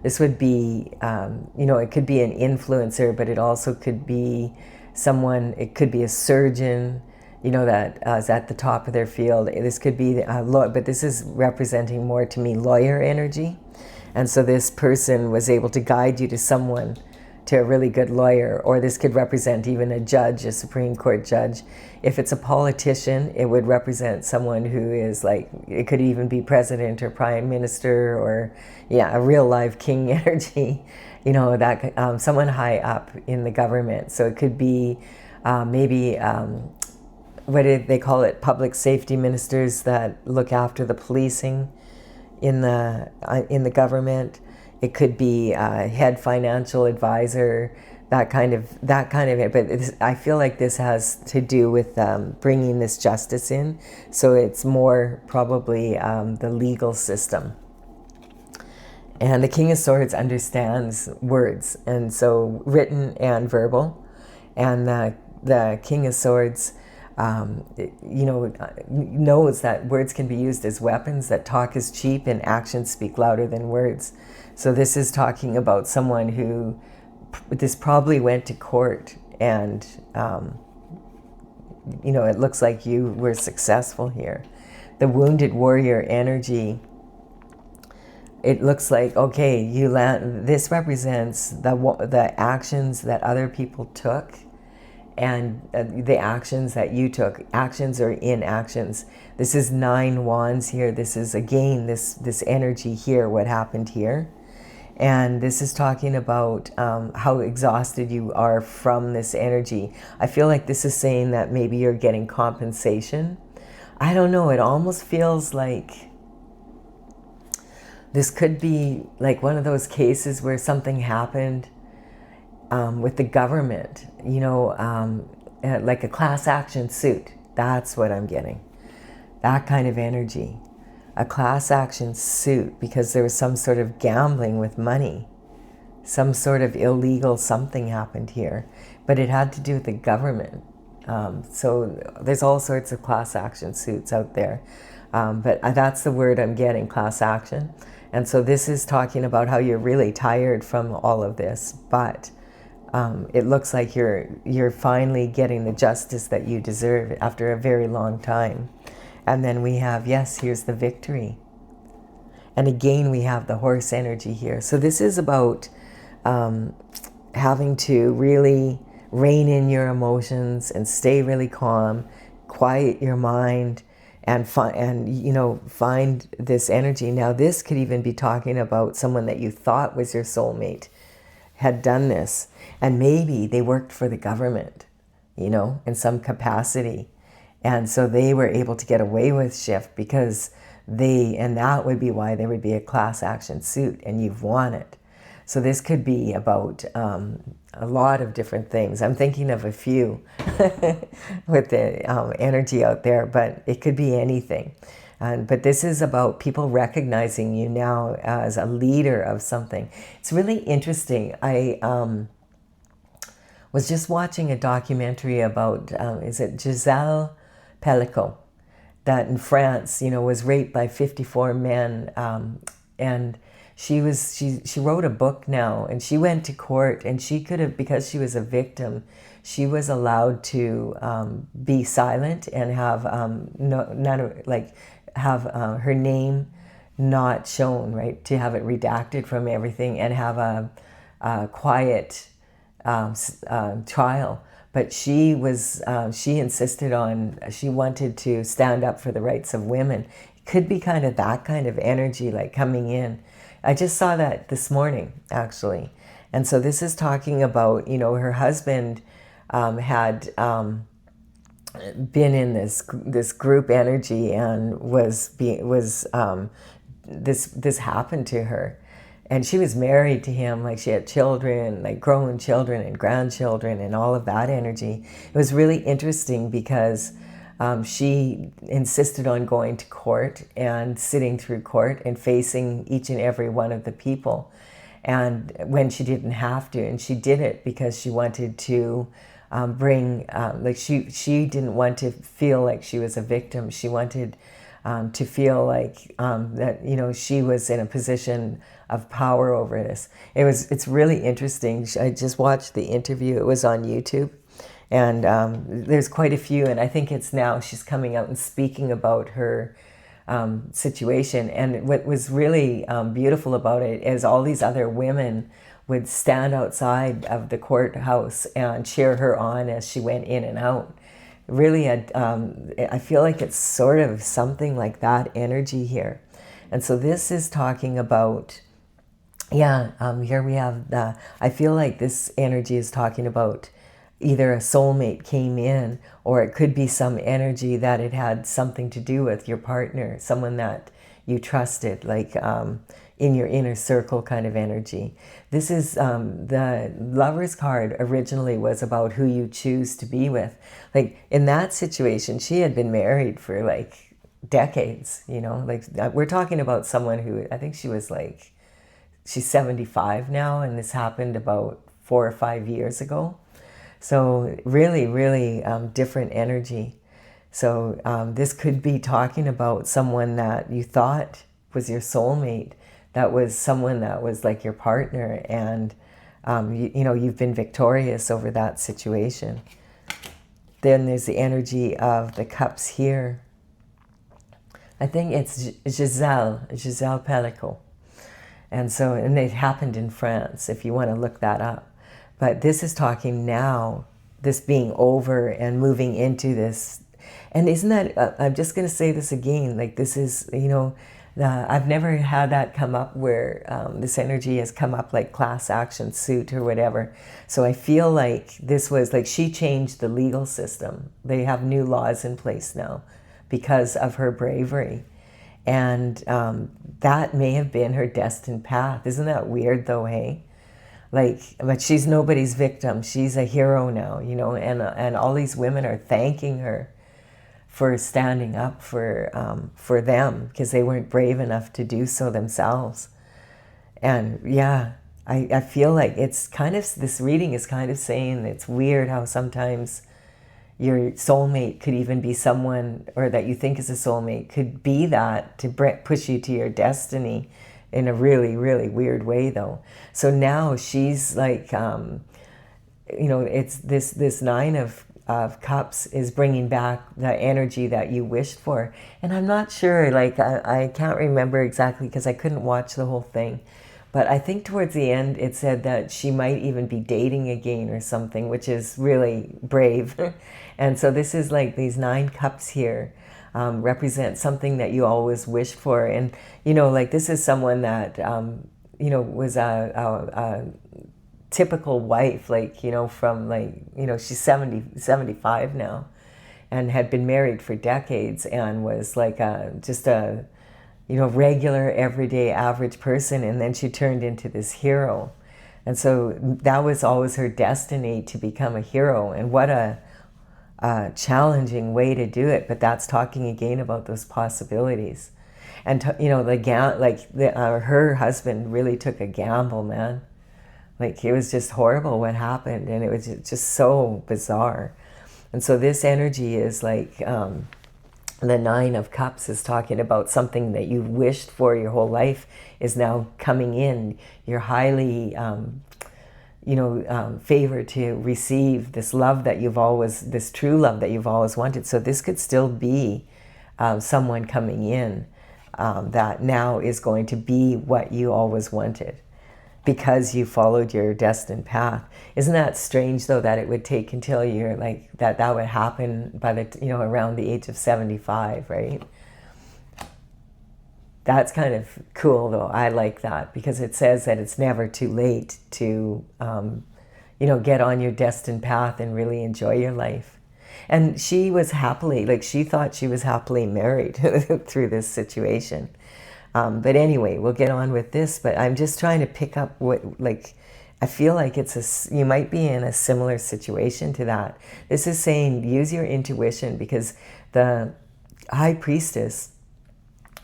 this would be, it could be an influencer, but it also could be someone, it could be a surgeon, that is at the top of their field. This could be, but this is representing more to me lawyer energy. And so this person was able to guide you to someone, to a really good lawyer, or this could represent even a judge, a Supreme Court judge. If it's a politician, it would represent someone who is like, it could even be president or prime minister, or a real live king energy, that someone high up in the government. So it could be maybe, what did they call it, public safety ministers that look after the policing in the government. It could be a head financial advisor, that kind of it. But I feel like this has to do with bringing this justice in. So it's more probably the legal system. And the King of Swords understands words, and so written and verbal. And the King of Swords, knows that words can be used as weapons, that talk is cheap and actions speak louder than words. So this is talking about someone who, this probably went to court, and, it looks like you were successful here. The wounded warrior energy, it looks like, okay, this represents the actions that other people took, and the actions that you took, actions or inactions. This is 9 wands here. This is, again, this energy here, what happened here. And this is talking about how exhausted you are from this energy. I feel like this is saying that maybe you're getting compensation. I don't know, it almost feels like this could be like one of those cases where something happened with the government, like a class action suit. That's what I'm getting. That kind of energy. A class action suit because there was some sort of gambling with money. Some sort of illegal something happened here. But it had to do with the government. So there's all sorts of class action suits out there. But that's the word I'm getting, class action. And so this is talking about how you're really tired from all of this. But it looks like you're finally getting the justice that you deserve after a very long time. And then we have, yes, here's the victory. And again, we have the horse energy here. So this is about having to really rein in your emotions and stay really calm, quiet your mind, and find this energy. Now, this could even be talking about someone that you thought was your soulmate had done this. And maybe they worked for the government, in some capacity. And so they were able to get away with shift because and that would be why there would be a class action suit, and you've won it. So this could be about a lot of different things. I'm thinking of a few with the energy out there, but it could be anything. But this is about people recognizing you now as a leader of something. It's really interesting. I was just watching a documentary about, is it Giselle Pellico, that in France, was raped by 54 men, and she wrote a book now, and she went to court, and she could have, because she was a victim, she was allowed to be silent and have her name not shown, right? To have it redacted from everything and have a quiet trial. But she insisted on, she wanted to stand up for the rights of women. It could be kind of that kind of energy, like coming in. I just saw that this morning, actually. And so this is talking about, her husband had been in this group energy, and this happened to her. And she was married to him, like she had children, like grown children and grandchildren and all of that energy. It was really interesting because she insisted on going to court and sitting through court and facing each and every one of the people. And when she didn't have to, and she did it because she wanted to she didn't want to feel like she was a victim. She wanted to feel like that, she was in a position of power over this. It's really interesting. I just watched the interview. It was on YouTube. And there's quite a few, and I think it's now she's coming out and speaking about her situation. And what was really beautiful about it is all these other women would stand outside of the courthouse and cheer her on as she went in and out. Really, I feel like it's sort of something like that energy here. And so this is talking about, here we have I feel like this energy is talking about either a soulmate came in, or it could be some energy that it had something to do with your partner, someone that you trusted, like in your inner circle kind of energy. This is the Lover's card originally was about who you choose to be with. Like in that situation, she had been married for like decades, like we're talking about someone who, I think she's 75 now, and this happened about 4 or 5 years ago. So really, really different energy. So this could be talking about someone that you thought was your soulmate, that was someone that was like your partner, and you've been victorious over that situation. Then there's the energy of the cups here. I think it's Giselle Pellico. And it happened in France, if you want to look that up. But this is talking now, this being over and moving into this. And isn't that, I'm just going to say this again, like this is, I've never had that come up where this energy has come up like class action suit or whatever. So I feel like this was like she changed the legal system. They have new laws in place now because of her bravery. And that may have been her destined path. Isn't that weird though, hey? But she's nobody's victim. She's a hero now, and all these women are thanking her for standing up for them because they weren't brave enough to do so themselves. And yeah, I feel like it's kind of, this reading is kind of saying it's weird how sometimes your soulmate could even be someone, or that you think is a soulmate, could be that to push you to your destiny in a really, really weird way though. So now she's like, it's this Nine of Cups is bringing back the energy that you wished for. And I'm not sure, like I can't remember exactly because I couldn't watch the whole thing. But I think towards the end it said that she might even be dating again or something, which is really brave. And so this is like these 9 cups here. Represent something that you always wished for. And, like this is someone that, was a typical wife, like, from like, she's 75 now and had been married for decades and was like just a regular, everyday, average person, and then she turned into this hero. And so that was always her destiny, to become a hero. And what a challenging way to do it. But that's talking again about those possibilities. And her husband really took a gamble, man. Like, it was just horrible what happened, and it was just so bizarre. And so this energy is like, the Nine of Cups is talking about something that you wished for your whole life is now coming in. You're highly, favored to receive this love that this true love that you've always wanted. So this could still be someone coming in that now is going to be what you always wanted, because you followed your destined path. Isn't that strange, though, that it would take until you're like that would happen by around the age of 75, right? That's kind of cool, though. I like that, because it says that it's never too late to get on your destined path and really enjoy your life. And she was she thought she was happily married through this situation. But anyway, we'll get on with this. But I'm just trying to pick up I feel like you might be in a similar situation to that. This is saying use your intuition, because the High Priestess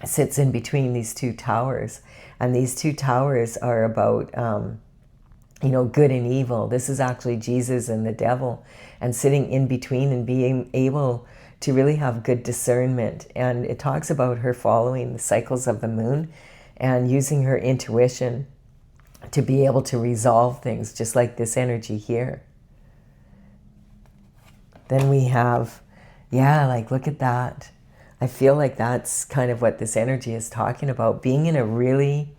sits in between these two towers. And these two towers are about, good and evil. This is actually Jesus and the devil. And sitting in between and being able to really have good discernment. And it talks about her following the cycles of the moon and using her intuition to be able to resolve things, just like this energy here. Then we have, look at that. I feel like that's kind of what this energy is talking about, being in a really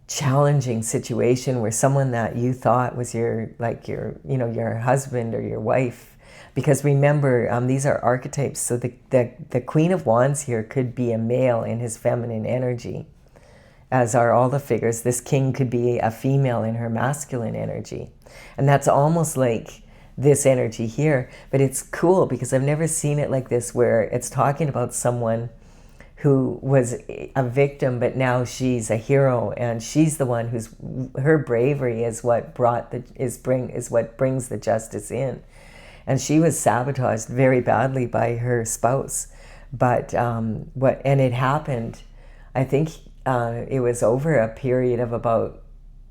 challenging situation where someone that you thought was your husband or your wife. Because remember, these are archetypes. So the Queen of Wands here could be a male in his feminine energy, as are all the figures. This king could be a female in her masculine energy. And that's almost like this energy here. But it's cool, because I've never seen it like this, where it's talking about someone who was a victim, but now she's a hero, and she's the one her bravery is what what brings the justice in. And she was sabotaged very badly by her spouse. But and it happened, I think it was over a period of about,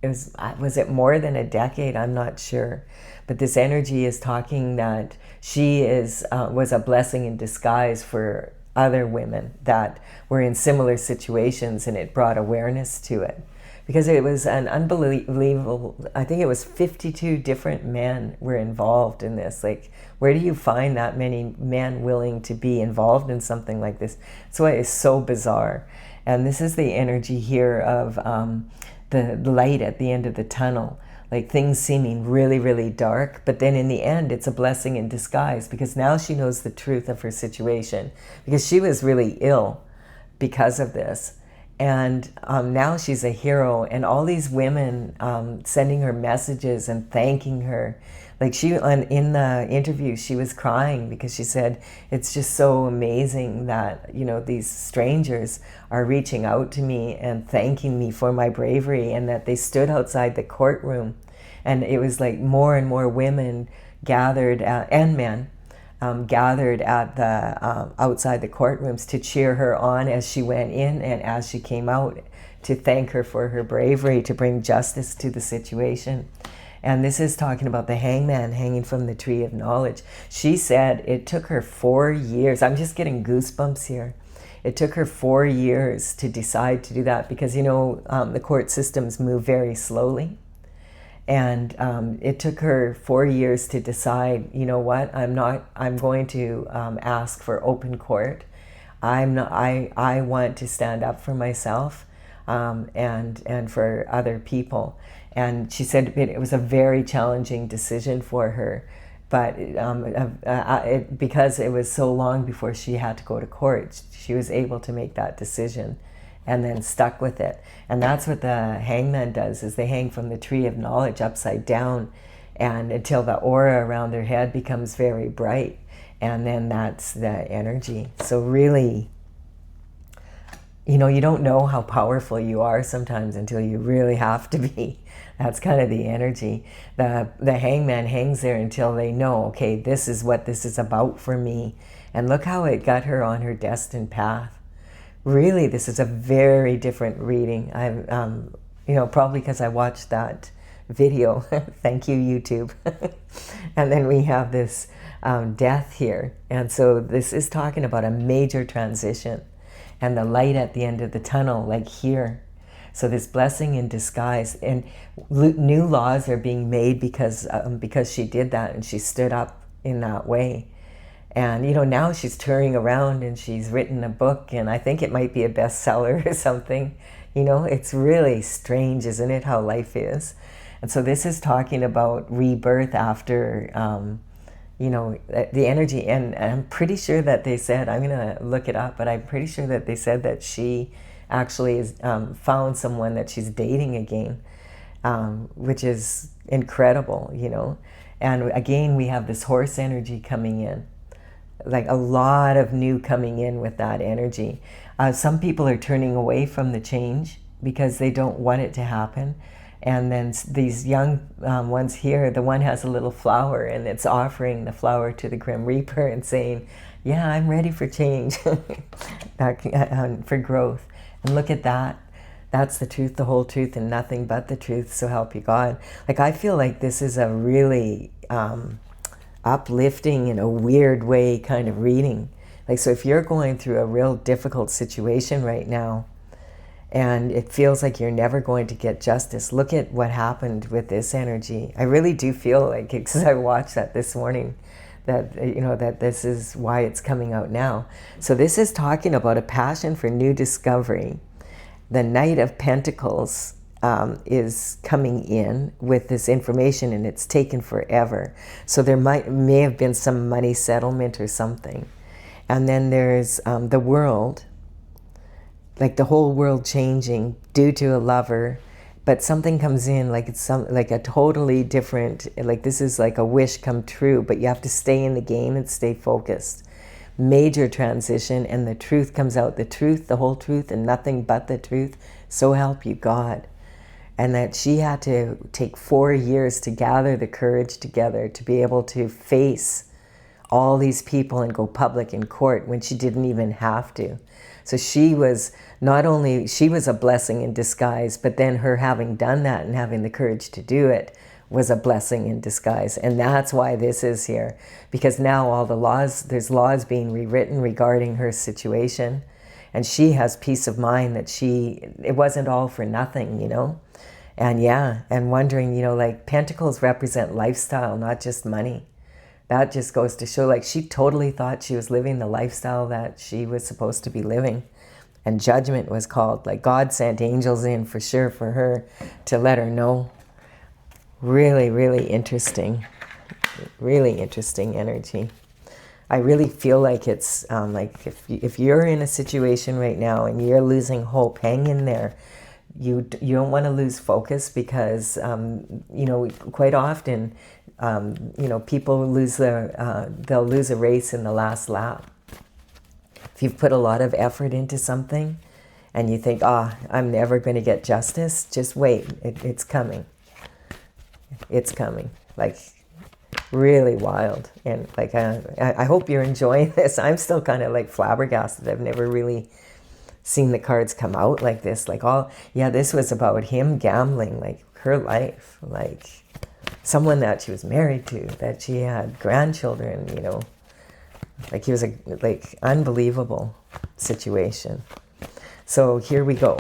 was it more than a decade? I'm not sure. But this energy is talking that she was a blessing in disguise for other women that were in similar situations, and it brought awareness to it. Because it was an unbelievable, I think it was 52 different men were involved in this. Like, where do you find that many men willing to be involved in something like this? That's why it's so bizarre. And this is the energy here of the light at the end of the tunnel. Like, things seeming really, really dark, but then in the end, it's a blessing in disguise, because now she knows the truth of her situation, because she was really ill because of this. And now she's a hero, and all these women sending her messages and thanking her. Like, in the interview, she was crying because she said, it's just so amazing that, these strangers are reaching out to me and thanking me for my bravery, and that they stood outside the courtroom. And it was like more and more women gathered, and men, gathered at the outside the courtrooms to cheer her on as she went in and as she came out, to thank her for her bravery to bring justice to the situation. And this is talking about the hangman hanging from the tree of knowledge. She said it took her 4 years. I'm just getting goosebumps here. It took her 4 years to decide to do that, because the court systems move very slowly. And it took her 4 years to decide, I'm going to ask for open court. I want to stand up for myself and for other people. And she said it was a very challenging decision for her, but because it was so long before she had to go to court, she was able to make that decision and then stuck with it. And that's what the hangman does, is they hang from the tree of knowledge upside down, and until the aura around their head becomes very bright. And then that's the energy. So really, you know, you don't know how powerful you are sometimes until you really have to be. That's kind of the energy. The hangman hangs there until they know, okay, this is what this is about for me. And look how it got her on her destined path. Really, this is a very different reading. I'm, you know, probably because I watched that video. Thank you, YouTube. And then we have this death here. And so this is talking about a major transition and the light at the end of the tunnel, like here. So this blessing in disguise, and new laws are being made because she did that and she stood up in that way. And, you know, now she's touring around and she's written a book, and I think it might be a bestseller or something. You know, it's really strange, isn't it, how life is? And so this is talking about rebirth after, you know, the energy. And I'm pretty sure that they said, I'm going to look it up, but I'm pretty sure that they said that she actually has found someone that she's dating again, which is incredible, you know. And again, we have this horse energy coming in. Like a lot of new coming in with that energy. Some people are turning away from the change because they don't want it to happen. And then these young ones here, the one has a little flower and it's offering the flower to the Grim Reaper and saying, yeah, I'm ready for change, for growth. And look at that. That's the truth, the whole truth, and nothing but the truth, so help you God. Like, I feel like this is a really uplifting in a weird way kind of reading. Like, so if you're going through a real difficult situation right now and it feels like you're never going to get justice, look at what happened with this energy. I really do feel like, because I watched that this morning, that, you know, that this is why it's coming out now. So this is talking about a passion for new discovery. The Knight of Pentacles is coming in with this information, and it's taken forever. So there may have been some money settlement or something. And then there's the world, like the whole world changing due to a lover, but something comes in, like it's like a totally different, like this is like a wish come true, but you have to stay in the game and stay focused. Major transition, and the truth comes out, the truth, the whole truth, and nothing but the truth, so help you God. And that she had to take 4 years to gather the courage together to be able to face all these people and go public in court when she didn't even have to. So she was not only, she was a blessing in disguise, but then her having done that and having the courage to do it was a blessing in disguise. And that's why this is here, because now all the laws, there's laws being rewritten regarding her situation, and she has peace of mind that it wasn't all for nothing, you know. And yeah, and wondering, you know, like pentacles represent lifestyle, not just money. That just goes to show, like, she totally thought she was living the lifestyle that she was supposed to be living. And judgment was called. Like, God sent angels in for sure for her to let her know. Really, really interesting. Really interesting energy. I really feel like it's like if you're in a situation right now and you're losing hope, hang in there. You don't want to lose focus, because you know, quite often you know, people lose they'll lose a race in the last lap. If you've put a lot of effort into something and you think, I'm never going to get justice, just wait, it's coming. It's coming. Like, really wild. And like, I hope you're enjoying this. I'm still kind of like flabbergasted. I've never really seen the cards come out like this. Like, this was about him gambling, like her life, like someone that she was married to, that she had grandchildren, you know, like he was a like unbelievable situation. So here we go.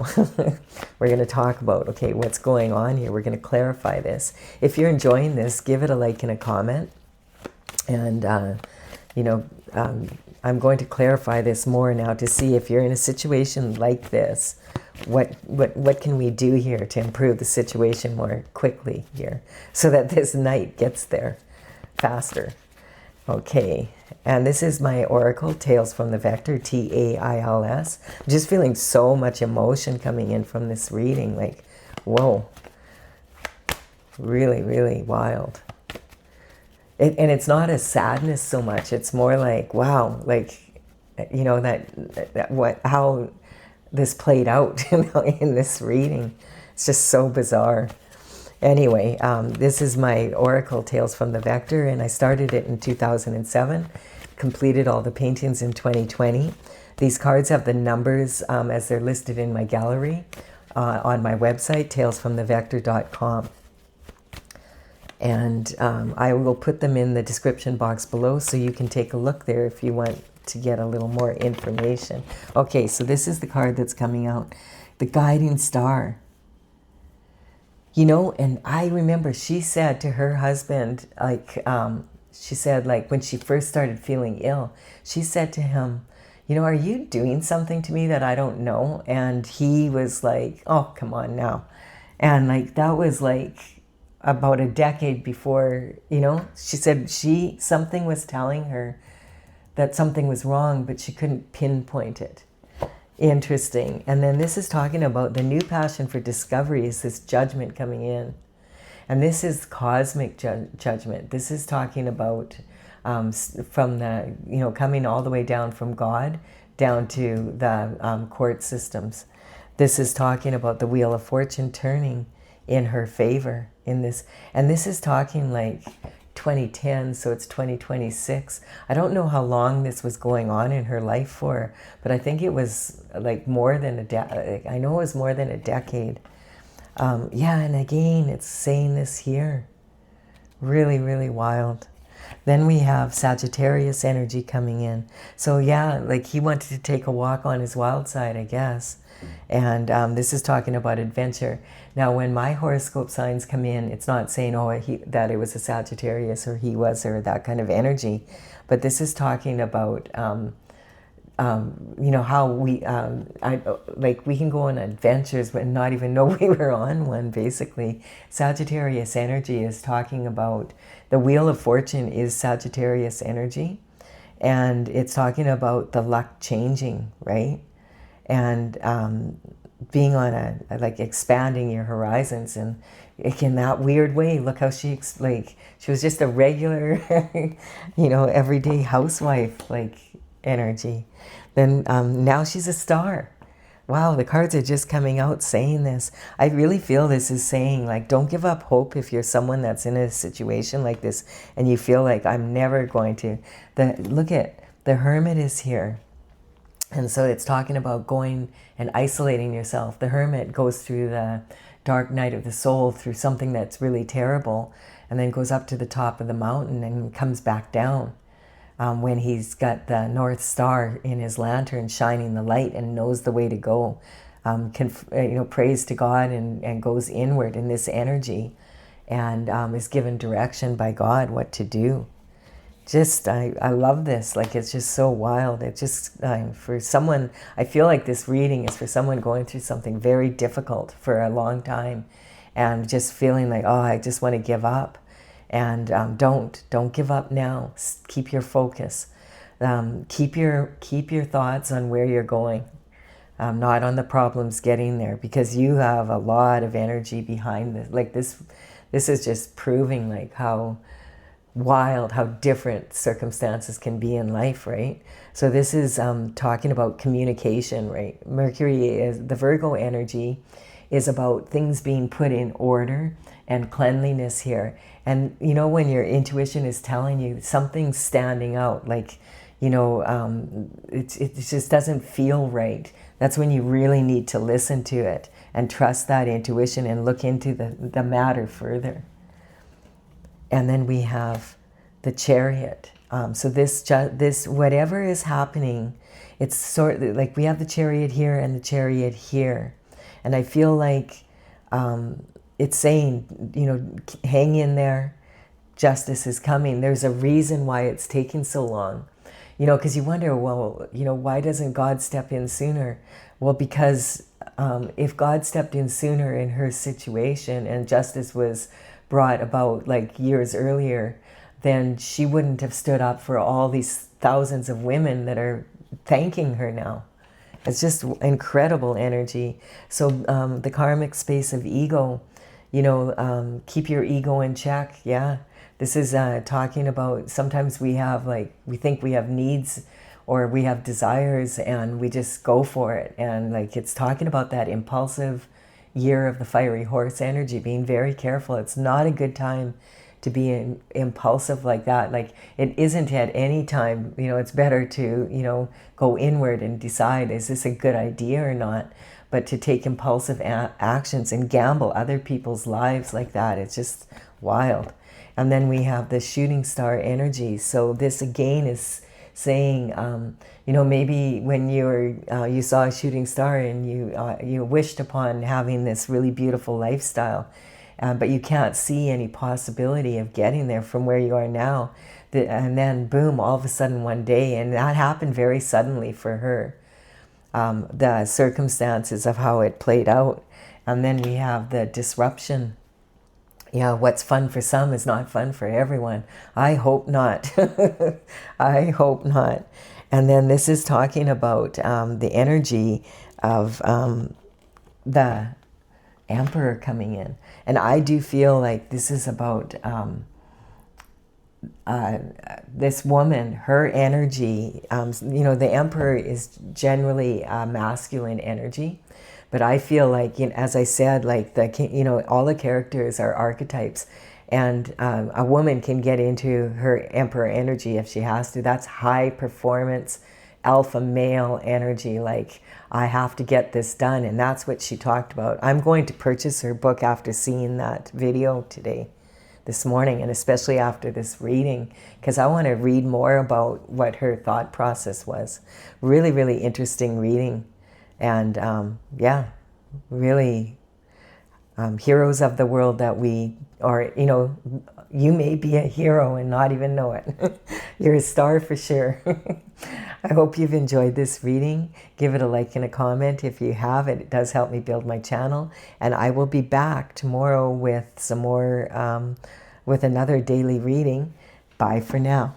We're going to talk about, okay, what's going on here. We're going to clarify this. If you're enjoying this, give it a like and a comment. And, you know, I'm going to clarify this more now to see if you're in a situation like this, what can we do here to improve the situation more quickly here so that this night gets there faster. Okay, and this is my Oracle, Tales from the Vector, T-A-I-L-S. I'm just feeling so much emotion coming in from this reading, like, whoa, really, really wild. And it's not a sadness so much, it's more like, wow, like, you know, how this played out in this reading. It's just so bizarre. Anyway, this is my Oracle Tales from the Vector, and I started it in 2007, completed all the paintings in 2020. These cards have the numbers as they're listed in my gallery on my website, talesfromthevector.com. And I will put them in the description box below so you can take a look there if you want to get a little more information. Okay, so this is the card that's coming out, the Guiding Star. You know, and I remember she said to her husband, like, she said, like, when she first started feeling ill, she said to him, you know, are you doing something to me that I don't know? And he was like, oh, come on now. And like, that was like about a decade before, you know, she said something was telling her that something was wrong, but she couldn't pinpoint it. Interesting. And then this is talking about the new passion for discovery is this judgment coming in. And this is cosmic judgment. This is talking about from the, you know, coming all the way down from God down to the court systems. This is talking about the Wheel of Fortune turning in her favor in this. And this is talking like 2010, so it's 2026. I don't know how long this was going on in her life for, but I think it was like more than a decade. I know it was more than a decade. Yeah, and again, it's saying this here. Really, really wild. Then we have Sagittarius energy coming in. So yeah, like he wanted to take a walk on his wild side, I guess. And this is talking about adventure. Now, when my horoscope signs come in, it's not saying, oh, that it was a Sagittarius or he was, or that kind of energy. But this is talking about, you know, how we, like we can go on adventures but not even know we were on one, basically. Sagittarius energy is talking about, the Wheel of Fortune is Sagittarius energy. And it's talking about the luck changing, right? And being on like expanding your horizons, and in that weird way, look how she was just a regular, you know, everyday housewife like energy. Then now she's a star. Wow, the cards are just coming out saying this. I really feel this is saying, like, don't give up hope if you're someone that's in a situation like this and you feel like I'm never going to. Look at the Hermit is here. And so it's talking about going and isolating yourself. The Hermit goes through the dark night of the soul, through something that's really terrible, and then goes up to the top of the mountain and comes back down when he's got the North Star in his lantern shining the light and knows the way to go. Prays to God and goes inward in this energy, and is given direction by God what to do. Just, I love this. Like, it's just so wild. It's just for someone, I feel like this reading is for someone going through something very difficult for a long time and just feeling like, oh, I just want to give up. And don't give up now. Keep your focus. Keep your thoughts on where you're going, not on the problems getting there, because you have a lot of energy behind this. Like this is just proving like how wild, how different circumstances can be in life, right? So this is talking about communication, right? Mercury is the Virgo energy, is about things being put in order and cleanliness here. And you know, when your intuition is telling you something's standing out, like, you know, it just doesn't feel right, that's when you really need to listen to it and trust that intuition and look into the matter further. And then we have the Chariot. So this whatever is happening, it's sort of like we have the Chariot here and the Chariot here. And I feel like it's saying, you know, hang in there. Justice is coming. There's a reason why it's taking so long. You know, because you wonder, well, you know, why doesn't God step in sooner? Well, because if God stepped in sooner in her situation and justice was brought about like years earlier, then she wouldn't have stood up for all these thousands of women that are thanking her now. It's just incredible energy. So the karmic space of ego, you know, keep your ego in check. Yeah, this is talking about, sometimes we have like, we think we have needs or we have desires and we just go for it. And like, it's talking about that impulsive year of the fiery horse energy, being very careful. It's not a good time to be impulsive like that. Like, it isn't at any time, you know, it's better to, you know, go inward and decide, is this a good idea or not? But to take impulsive actions and gamble other people's lives like that, it's just wild. And then we have the shooting star energy. So this again is saying, you know, maybe when you saw a shooting star and you wished upon having this really beautiful lifestyle, but you can't see any possibility of getting there from where you are now. And then boom, all of a sudden one day, and that happened very suddenly for her, the circumstances of how it played out. And then we have the disruption. Yeah, what's fun for some is not fun for everyone. I hope not. I hope not. And then this is talking about the energy of the Emperor coming in. And I do feel like this is about this woman, her energy. You know, the Emperor is generally masculine energy. But I feel like, you know, as I said, like you know, all the characters are archetypes, and a woman can get into her Emperor energy if she has to. That's high performance, alpha male energy. Like, I have to get this done, and that's what she talked about. I'm going to purchase her book after seeing that video this morning, and especially after this reading, because I want to read more about what her thought process was. Really, really interesting reading. And yeah, really heroes of the world that we are. You know, you may be a hero and not even know it. You're a star for sure. I hope you've enjoyed this reading. Give it a like and a comment if you have. It does help me build my channel. And I will be back tomorrow with some more, with another daily reading. Bye for now.